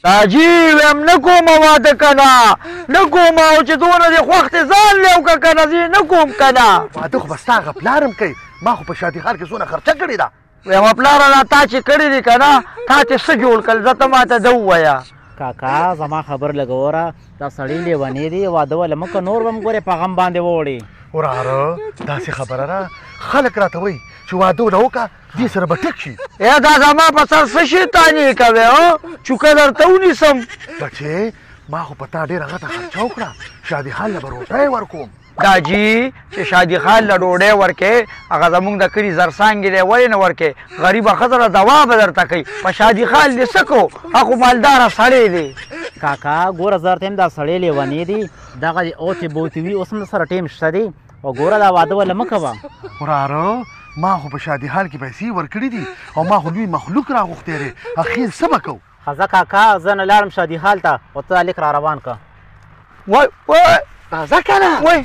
حاجي ویم نه کومه واده کنه نه کومه او چې دونه دې خوښ دې ځان لیو که کنه زه نه کوم کنه واده خو به ستا هغه پلارم کوي ما خو په شادي حال کې څونه خرچه کړې ده ویم پلاره لا تا چې کړي دي که نه تا چې څه جوړ کړل زه ته ماته ده ووایه کاکا زما خبر لګوره دا سړی لیونی دی واده والا مکه نور به م ګورې په غم باندې ووړي وراره داسې خبره ده خلک راته وایي چې واده ونه وکړه دې سره به ټیک شي یا دا زما په سر څه شیطاني کوې هو چوکه درته ونیسم بچې ما خو په تا ډېره غټه خرچه وکړه شادي حال له به روټۍ ورکوم دا جي چې شادي خان له ډوډۍ ورکې هغه زمونږ د کلي زرڅانګې دی ولې نه ورکې غریبه ښځه دوا به درته کوي په شادي خان دې څه کو هغه مالداره سړی دی کاکا ګوره زه درته یم دا سړی لیونی دی دغه اوتې بوتې وي اوس هم سره ټیم شته دی او ګوره دا واده والا مه کوه وراره ما خو په شادي حال کې پیسې ورکړي دي او ما خو لوی مخلوق راغوښتی دی اخیر څه به کوو ښه کاکا زه نه لاړم شادي حال ته او ته لیک را روان که وای وای راځه که نه وای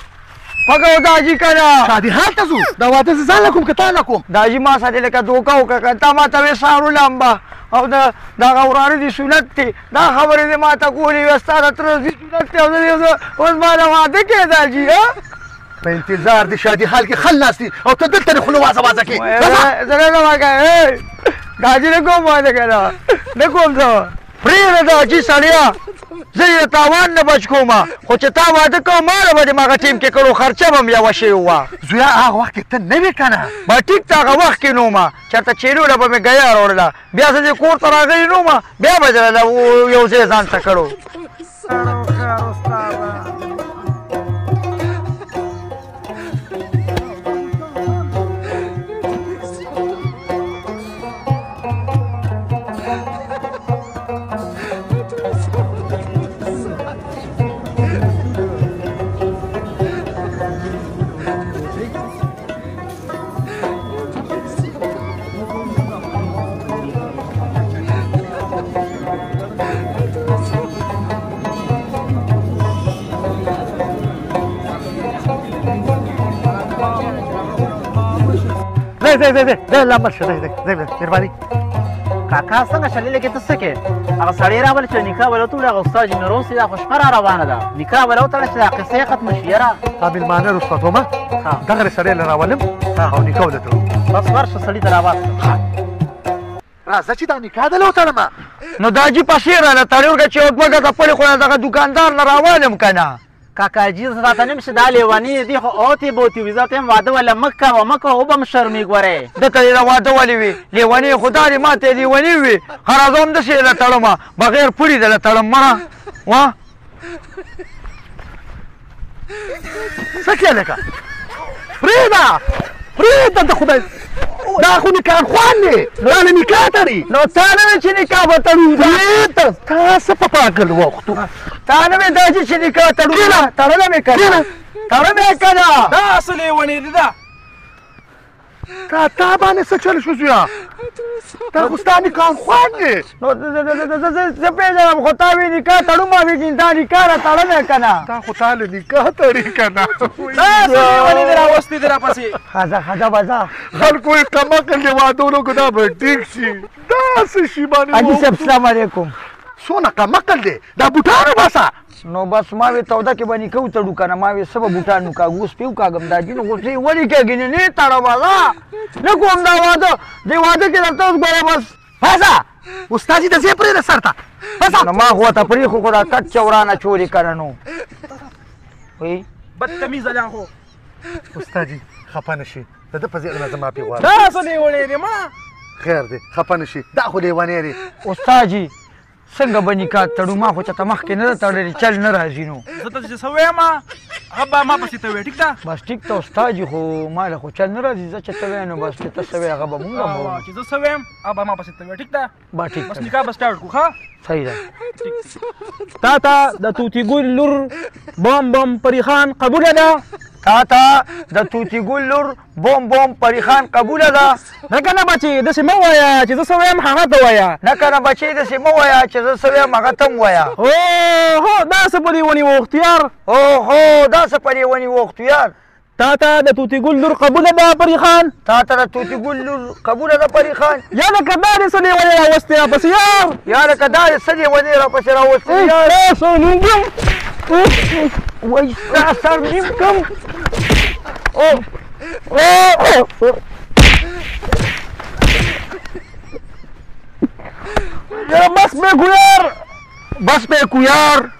پکه داجي که نه شادي حال ته ځو دا واده زه ځان له کوم که تا له کوم داجي ما سره لکه دوکه وکړه که تا ما ته وې سارو لمبه او د دغه وراره دي سنت دی دا خبرې دې ما ته کولې وې ستا د تره دي سنت دی او زه اوس ما له واده کې داجي په انتظار د شادي حال کې خل ناست دي او ته دلته د خوله وازه وازه کې زه نه زما که داجي نه کوم واده که نه نه کوم زه پرېږده داجي سړیه زه یې د تاوان نه بچ کوم خو چې تا واده کوم ما له به دې مغه ټیم کې کړو خرچه به م یوه شوې وه زویا هغه وخت کې ته نه وې که نه با ټیک ته هغه وخت کې نو ما چېرته چیلوله به مې ګیا راوړله بیا زه دې کور ته راغلی نو ما بیا به زه یو ځای ځان ته کړو دی لامل شه دی مهرباني کاکا څنګه شلېلې کې ته څه کې هغه سړی راولې چې نکاح به وتړي هغه استاد جنروس دا خو شپه را روانه ده نکاح به وتړه چې دا قصه یې ختمه شي یاره تا مېلمانه رخصت ومه دغه سړی له راولم او نکاح له تړو بس ورشه سړي ته راواسته راځه چې دا نکاح دله وتړم نو داجي پسې راله تړې ورکړه چې یو دوه ګزه پلې خو دغه دوکاندار نه راوالم که نه کاکا جي راته نیم شي دا لیوني دي خو اوتې بوتې وي زه ته یم واده والا مه کوه مه کوه وبه م شرمېږ ورې ده ته یې د واده ولې وي لیونې خو دا دې ما ته یې لیونې وي ښه راځه همداسې یې له تړمه بغیر پړي ده له تړم مړه وا څه کې لکه پرېږده د خدای دا خو نکاح خوان دی دا نه نکاح تړي نو تا نه وې چې نکاح به تړو پرېږده تا څه په پاګل وختو تا نه وې داسې چې نکاح تړو تړله مې که نه تړه مې که نه دا اصل لیونې دی ده تا باندې څه چل شو زویا دا خو ستا نکاح خوان دی نو زه پېژنم خو تا وې نکاح تړو ما وې چې دا نکاح را تړه مې که نه دا خو تا له نکاح تړي که نه دا اصل لیونې دی راوستی دی راپسې ښځه به ځه خلکو یې کمقل دی واده ونکړو دا به ټیک شي دا څه شي باندې حاجي صاحب السلام علیکم څونه کمقل دی دا بوټانو باسه نو بس ما وې توده کې به نکاح وتړو که نه ما وې څه به بوټان وکاږو اوس پې وکاږم دا جینو خو څه ولې کېږي نه تړه به نه کوم دا واده دې واده کې درته اوس ګوره بس باسه استادي د ځای پرېږده سر ته نو ما خو ورته پرېښو خو دا کټ چورانه چورې که نه نو وایي بدتمیزه ده خو استاد جي خفه نه شي د ده په ځای نه زه معافي غواړم دا اصل لیونې دی ما خیر دی خفه نه شي دا خو لیونی دی استاد جي څنګه به نکاح تړو ما خو چاته مخکې نه ده تړلې چل نه راځي نو زه ته چې څه وایم هغه به ما پسې ته وایې ټیک ده بس ټیک ته استاد جي خو ما له خو چل نه راځي زه چې ته وایې نو بس چې ته څه وایې هغه به مونږ هم وایو چې زه څه وایم هغه به ما پسې ته وایې ټیک ده با ټیک بس ده نکاح به سټارټ کړو ښه صحیح ده تا ته د توتي ګل لور بم بم پریخان قبوله ده تا ته د توتي ګل لور بوم بوم پریخان قبوله ده نه که نه بچې داسې مه وایه چې زه څه وایم هغه ته وایه نه که نه بچې داسې مه وایه چې زه څه وایم هغه ته م وایه هو دا څه په لیوني و اختیار اوهو دا څه په لیوني و اختیار تا ته د توتي ګل لور قبوله ده پري خان تا ته د توتي ګل لور قبوله ده پري خان یا لکه دا دې څه لیونی راوستې راپسې یار یا لکه دا دې څه لیونی راپسې راوستې یار تاسو نوم وای ستا سر نیم کم یا بس به ګویار بس به کویار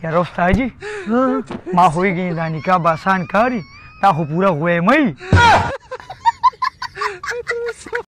یاره استاد جی ما خوږی دا نکاح به آسان کاری دا خو پوره غویمۍ